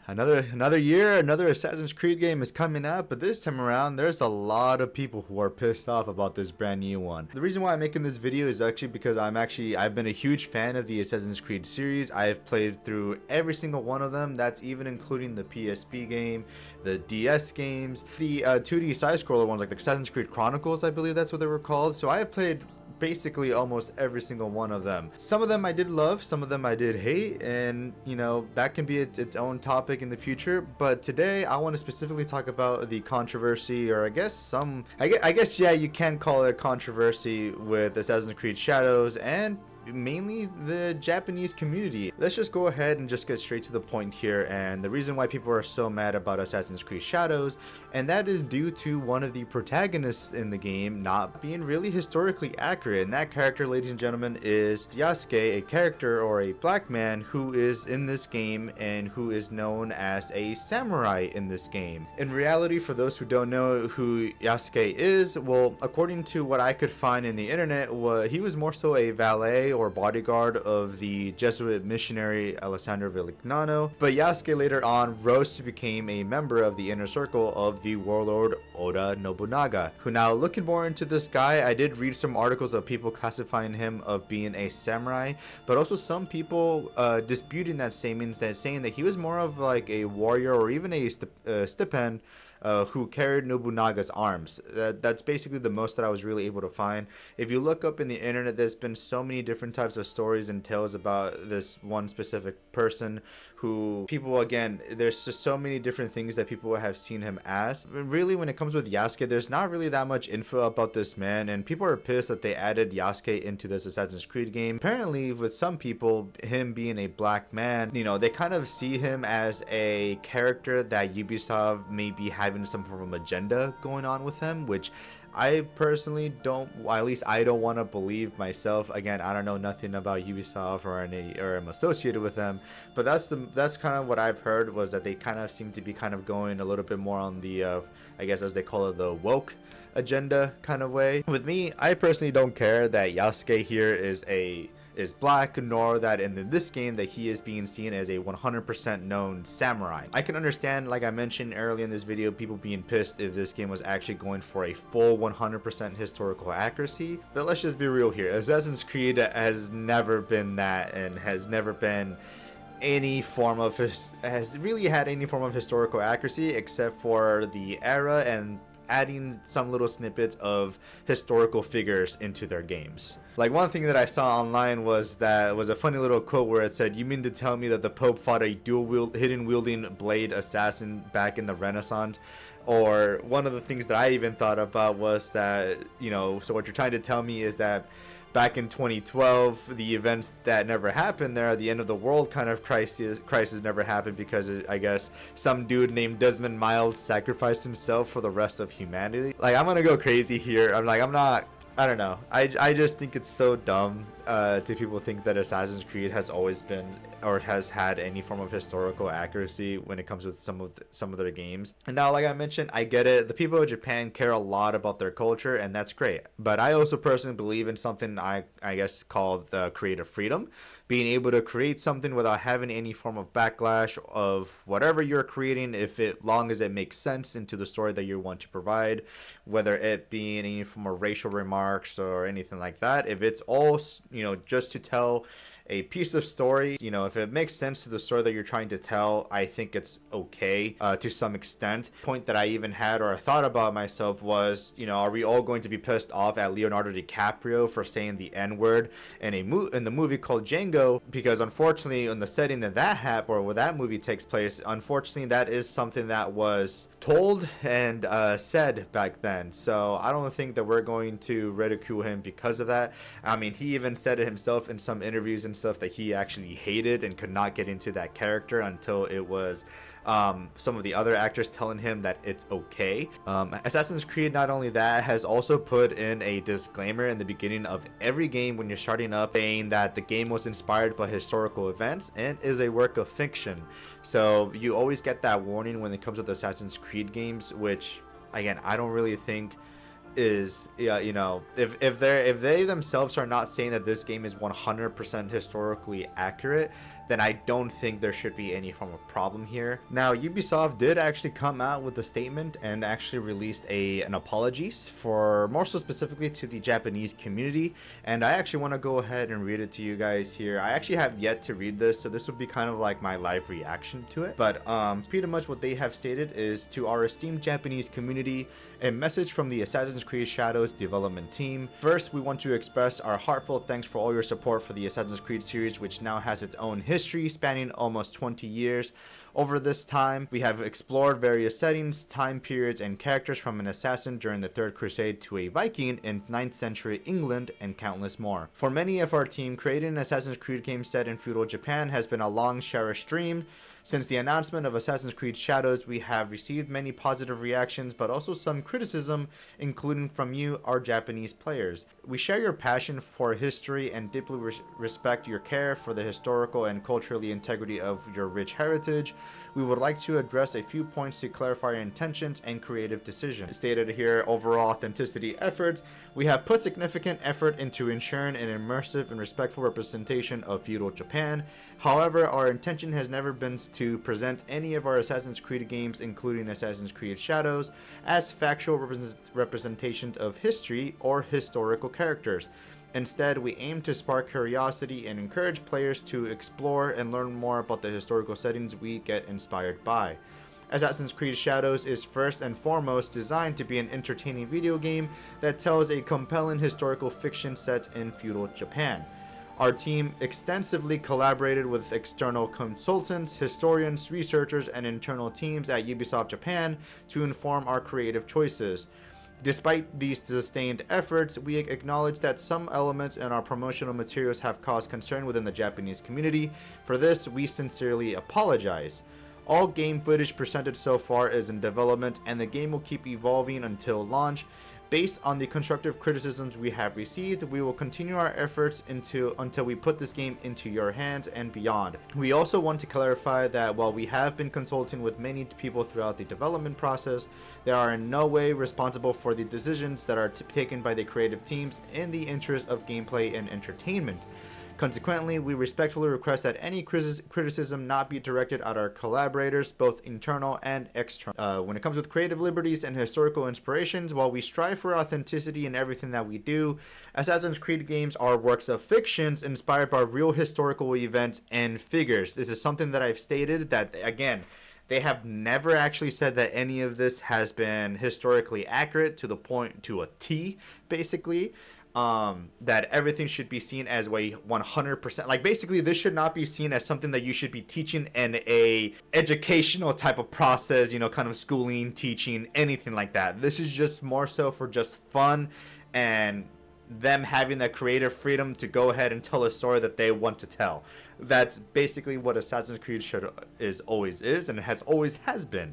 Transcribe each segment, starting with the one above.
Another year, another Assassin's Creed game is coming out, but this time around, there's a lot of people who are pissed off about this brand new one. The reason why I'm making this video is actually because I've been a huge fan of the Assassin's Creed series. I've played through every single one of them. That's even including the PSP game, the DS games, the 2D side-scroller ones like the Assassin's Creed Chronicles, I believe that's what they were called. So I have played basically almost every single one of them. Some of them I did love, some of them I did hate, and you know, that can be its own topic in the future. But today I want to specifically talk about the controversy, or I guess yeah, you can call it a controversy with Assassin's Creed Shadows and mainly the Japanese community. Let's just go ahead and just get straight to the point here, and the reason why people are so mad about Assassin's Creed Shadows, and that is due to one of the protagonists in the game not being really historically accurate. And that character, ladies and gentlemen, is Yasuke, a character or a black man who is in this game and who is known as a samurai in this game. In reality, for those who don't know who Yasuke is, well, according to what I could find in the internet, he was more so a valet or bodyguard of the Jesuit missionary Alessandro Vigliano, but Yasuke later on rose to become a member of the inner circle of the warlord Oda Nobunaga. Who, now looking more into this guy, I did read some articles of people classifying him of being a samurai, but also some people disputing that statement, saying that he was more of like a warrior or even a stipend who carried Nobunaga's arms. That's basically the most that I was really able to find. If you look up in the internet, there's been so many different types of stories and tales about this one specific person who people, again, there's just so many different things that people have seen him as. But really, when it comes with Yasuke, there's not really that much info about this man, and people are pissed that they added Yasuke into this Assassin's Creed game. Apparently, with some people, him being a black man, you know, they kind of see him as a character that Ubisoft may be having some form of agenda going on with him, which I personally don't, well, at least I don't want to believe myself. Again, I don't know nothing about Ubisoft or am associated with them, but that's kind of what I've heard, was that they kind of seem to be kind of going a little bit more on the I guess, as they call it, the woke agenda kind of way. With me, I personally don't care that Yasuke here is black, nor that in this game that he is being seen as a 100% known samurai. I can understand, like I mentioned earlier in this video, people being pissed if this game was actually going for a full 100% historical accuracy, but let's just be real here. Assassin's Creed has never been that, and has never been any form of has really had any form of historical accuracy, except for the era and adding some little snippets of historical figures into their games. Like, one thing that I saw online was a funny little quote where it said, "You mean to tell me that the Pope fought a hidden wielding blade assassin back in the Renaissance?" Or one of the things that I even thought about was that, you know, so what you're trying to tell me is that back in 2012, the events that never happened there, the end of the world kind of crisis never happened because I guess some dude named Desmond Miles sacrificed himself for the rest of humanity. Like, I'm gonna go crazy here. I don't know. I just think it's so dumb to people think that Assassin's Creed has always been or has had any form of historical accuracy when it comes with some of their games. And now, like I mentioned, I get it. The people of Japan care a lot about their culture, and that's great. But I also personally believe in something I guess called the creative freedom. Being able to create something without having any form of backlash of whatever you're creating, long as it makes sense into the story that you want to provide, whether it be any form of racial remarks or anything like that. If it's all, you know, just to tell a piece of story, you know, if it makes sense to the story that you're trying to tell, I think it's okay to some extent. Point that I even had or I thought about myself was, you know, are we all going to be pissed off at Leonardo DiCaprio for saying the N-word in the movie called Django? Because unfortunately, in the setting that happened, or where that movie takes place, unfortunately that is something that was told and said back then. So I don't think that we're going to ridicule him because of that. I mean, he even said it himself in some interviews and stuff that he actually hated and could not get into that character until it was some of the other actors telling him that it's okay. Assassin's Creed, not only that, has also put in a disclaimer in the beginning of every game when you're starting up, saying that the game was inspired by historical events and is a work of fiction. So you always get that warning when it comes with Assassin's Creed games, which again, I don't really think is, yeah, you know, if they themselves are not saying that this game is 100% historically accurate, then I don't think there should be any form of problem here. Now, Ubisoft did actually come out with a statement and actually released an apologies for, more so specifically to the Japanese community, and I actually want to go ahead and read it to you guys here. I actually have yet to read this, so this would be kind of like my live reaction to it. But pretty much what they have stated is, to our esteemed Japanese community, a message from the Assassin's Creed Shadows development team. First, we want to express our heartfelt thanks for all your support for the Assassin's Creed series, which now has its own history spanning almost 20 years. Over this time, we have explored various settings, time periods, and characters, from an assassin during the Third Crusade to a Viking in 9th century England, and countless more. For many of our team, creating an Assassin's Creed game set in feudal Japan has been a long cherished dream. Since the announcement of Assassin's Creed Shadows, we have received many positive reactions, but also some criticism, including from you, our Japanese players. We share your passion for history and deeply respect your care for the historical and culturally integrity of your rich heritage. We would like to address a few points to clarify our intentions and creative decisions. Stated here, overall authenticity efforts. We have put significant effort into ensuring an immersive and respectful representation of feudal Japan. However, our intention has never been to present any of our Assassin's Creed games, including Assassin's Creed Shadows, as factual representations of history or historical characters. Instead, we aim to spark curiosity and encourage players to explore and learn more about the historical settings we get inspired by. Assassin's Creed Shadows is first and foremost designed to be an entertaining video game that tells a compelling historical fiction set in feudal Japan. Our team extensively collaborated with external consultants, historians, researchers, and internal teams at Ubisoft Japan to inform our creative choices. Despite these sustained efforts, we acknowledge that some elements in our promotional materials have caused concern within the Japanese community. For this, we sincerely apologize. All game footage presented so far is in development, and the game will keep evolving until launch. Based on the constructive criticisms we have received, we will continue our efforts until we put this game into your hands and beyond. We also want to clarify that while we have been consulting with many people throughout the development process, they are in no way responsible for the decisions that are taken by the creative teams in the interest of gameplay and entertainment. Consequently, we respectfully request that any criticism not be directed at our collaborators, both internal and external. When it comes with creative liberties and historical inspirations, while we strive for authenticity in everything that we do, Assassin's Creed games are works of fictions inspired by real historical events and figures. This is something that I've stated that, again, they have never actually said that any of this has been historically accurate to the point, to a T, basically. That everything should be seen as a 100%, like, basically this should not be seen as something that you should be teaching in a educational type of process, you know, kind of schooling, teaching, anything like that. This is just more so for just fun and them having that creative freedom to go ahead and tell a story that they want to tell. That's basically what Assassin's Creed always is and has been.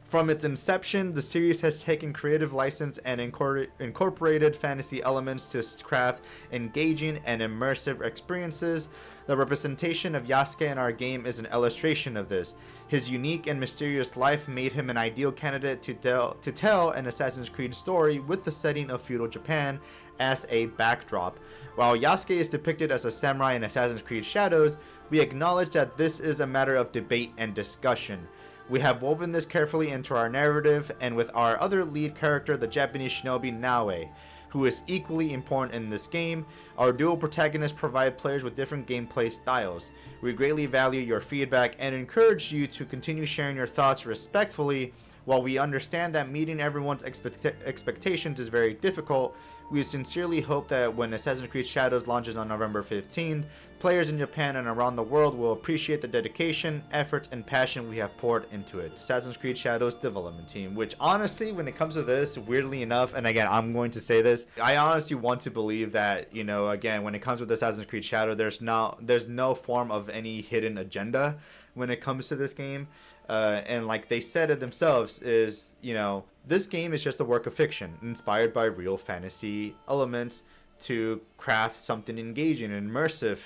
From its inception, the series has taken creative license and incorporated fantasy elements to craft engaging and immersive experiences. The representation of Yasuke in our game is an illustration of this. His unique and mysterious life made him an ideal candidate to tell an Assassin's Creed story with the setting of feudal Japan as a backdrop. While Yasuke is depicted as a samurai in Assassin's Creed Shadows, we acknowledge that this is a matter of debate and discussion. We have woven this carefully into our narrative, and with our other lead character, the Japanese shinobi Naoe, who is equally important in this game. Our dual protagonists provide players with different gameplay styles. We greatly value your feedback and encourage you to continue sharing your thoughts respectfully. While we understand that meeting everyone's expectations is very difficult, we sincerely hope that when Assassin's Creed Shadows launches on November 15th, players in Japan and around the world will appreciate the dedication, effort, and passion we have poured into it. Assassin's Creed Shadows development team, which honestly, when it comes to this, weirdly enough, and again, I'm going to say this, I honestly want to believe that, you know, again, when it comes with Assassin's Creed Shadow, there's no form of any hidden agenda when it comes to this game. And like they said it themselves, is, you know, this game is just a work of fiction inspired by real fantasy elements to craft something engaging and immersive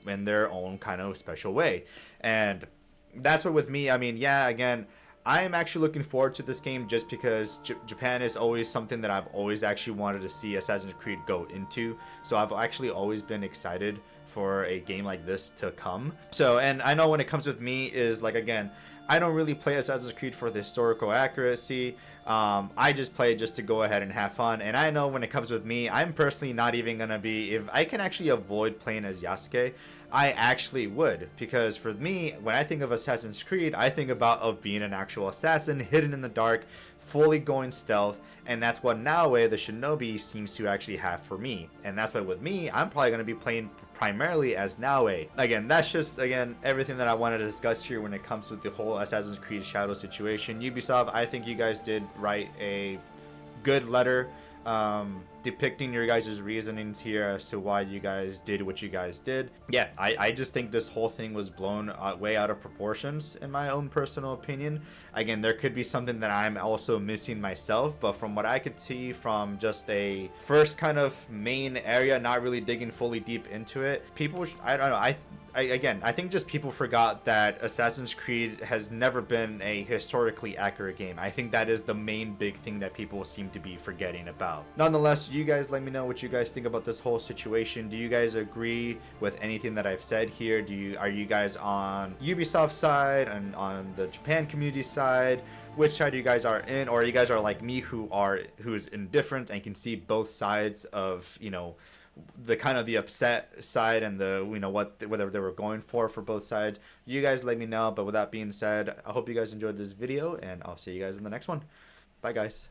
in their own kind of special way. And that's what with me, I mean, yeah, again, I am actually looking forward to this game just because Japan is always something that I've always actually wanted to see Assassin's Creed go into. So I've actually always been excited for a game like this to come. So, and I know when it comes with me is like, again, I don't really play Assassin's Creed for the historical accuracy. I just play it just to go ahead and have fun. And I know when it comes with me, I'm personally not even gonna be, if I can actually avoid playing as Yasuke, I actually would, because for me, when I think of Assassin's Creed, I think about of being an actual assassin, hidden in the dark, fully going stealth, and that's what Naoe, the shinobi, seems to actually have for me. And that's why with me, I'm probably going to be playing primarily as Naoe. Again, that's just, again, everything that I wanted to discuss here when it comes with the whole Assassin's Creed Shadow situation. Ubisoft, I think you guys did write a good letter depicting your guys' reasonings here as to why you guys did what you guys did. Yeah, I just think this whole thing was blown way out of proportions in my own personal opinion. Again, there could be something that I'm also missing myself, but from what I could see from just a first kind of main area, not really digging fully deep into it, people, I don't know, again, I think just people forgot that Assassin's Creed has never been a historically accurate game. I think that is the main big thing that people seem to be forgetting about. Nonetheless, you guys let me know what you guys think about this whole situation. Do you guys agree with anything that I've said here? Are you guys on Ubisoft's side and on the Japan community side? Which side you guys are in, or you guys are like me who's indifferent and can see both sides of, you know, the kind of the upset side and the, you know, whatever they were going for both sides. You guys let me know. But with that being said, I hope you guys enjoyed this video, and I'll see you guys in the next one. Bye guys.